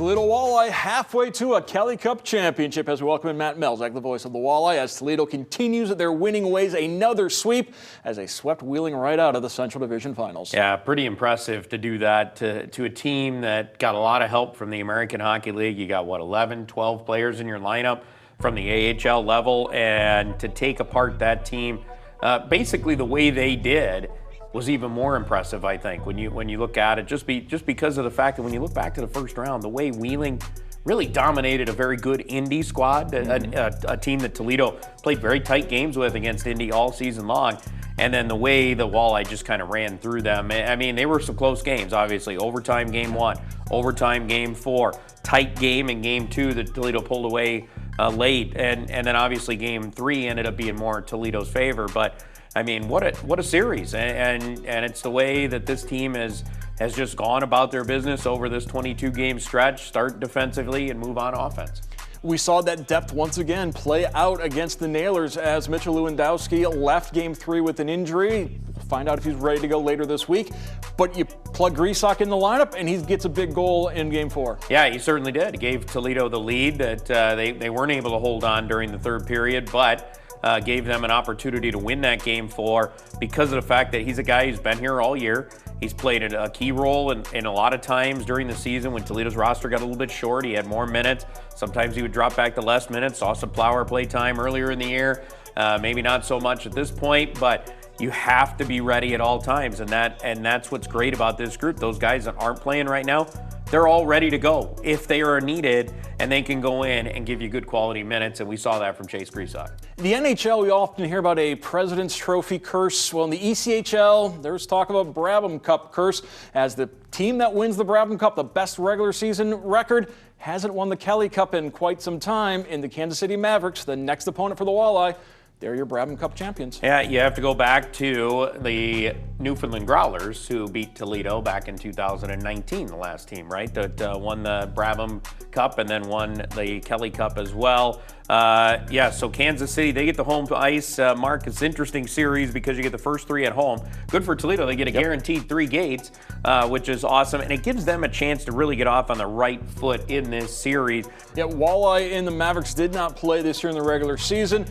Toledo Walleye halfway to a Kelly Cup championship as we welcome in Matt Melzak, the voice of the Walleye, as Toledo continues their winning ways. Another sweep as they swept Wheeling right out of the Central Division Finals. Yeah, pretty impressive to do that to a team that got a lot of help from the American Hockey League. You got, what, 11, 12 players in your lineup from the AHL level, and to take apart that team basically the way they did was even more impressive, I think, when you look at it, just because of the fact that when you look back to the first round, the way Wheeling really dominated a very good Indy squad, a team that Toledo played very tight games with against Indy all season long, and then the way the Walleye just kind of ran through them. I mean, they were some close games, obviously. Overtime game 1, overtime game 4, tight game in game 2 that Toledo pulled away late, and then obviously game 3 ended up being more Toledo's favor. But I mean, what a series, and it's the way that this team has just gone about their business over this 22-game stretch. Start defensively and move on offense. We saw that depth once again play out against the Nailers as Mitchell Lewandowski left Game 3 with an injury. We'll find out if he's ready to go later this week. But you plug Grisak in the lineup, and he gets a big goal in Game 4. Yeah, he certainly did. He gave Toledo the lead that they weren't able to hold on during the third period, but gave them an opportunity to win that Game 4 because of the fact that he's a guy who's been here all year. He's played a key role in a lot of times during the season when Toledo's roster got a little bit short. He had more minutes. Sometimes he would drop back to less minutes. Saw some Plower play time earlier in the year. Maybe not so much at this point, but you have to be ready at all times, and that's what's great about this group. Those guys that aren't playing right now, they're all ready to go if they are needed, and they can go in and give you good quality minutes, and we saw that from Chase Grisak. The NHL, we often hear about a President's Trophy curse. Well, in the ECHL, there's talk about Brabham Cup curse, as the team that wins the Brabham Cup, the best regular season record, hasn't won the Kelly Cup in quite some time. In the Kansas City Mavericks, the next opponent for the Walleye, they're your Brabham Cup champions. Yeah, you have to go back to the Newfoundland Growlers, who beat Toledo back in 2019, the last team, right? That won the Brabham Cup and then won the Kelly Cup as well. Yeah, so Kansas City, they get the home ice. Mark, it's an interesting series because you get the first 3 at home. Good for Toledo. They get a guaranteed 3 gates, which is awesome. And it gives them a chance to really get off on the right foot in this series. Yeah, Walleye and the Mavericks did not play this year in the regular season.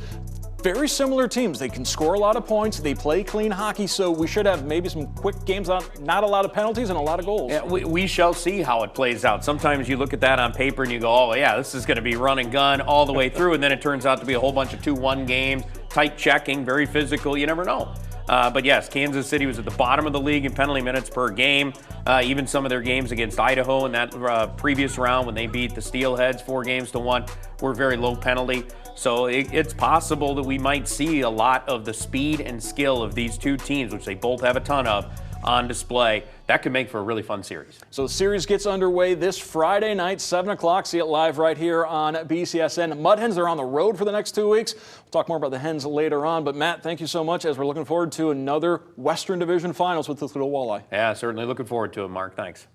Very similar teams. They can score a lot of points. They play clean hockey, so we should have maybe some quick games, not a lot of penalties and a lot of goals. Yeah, we shall see how it plays out. Sometimes you look at that on paper and you go, oh, yeah, this is going to be run and gun all the way through, and then it turns out to be a whole bunch of 2-1 games, tight checking, very physical. You never know. But yes, Kansas City was at the bottom of the league in penalty minutes per game. Even some of their games against Idaho in that previous round when they beat the Steelheads 4-1 were very low penalty. So it's possible that we might see a lot of the speed and skill of these two teams, which they both have a ton of, on display. That could make for a really fun series. So the series gets underway this Friday night, 7 o'clock. See it live right here on BCSN. Mud Hens are on the road for the next 2 weeks. We'll talk more about the Hens later on. But Matt, thank you so much, as we're looking forward to another Western Division Finals with the Toledo Walleye. Yeah, certainly looking forward to it, Mark. Thanks.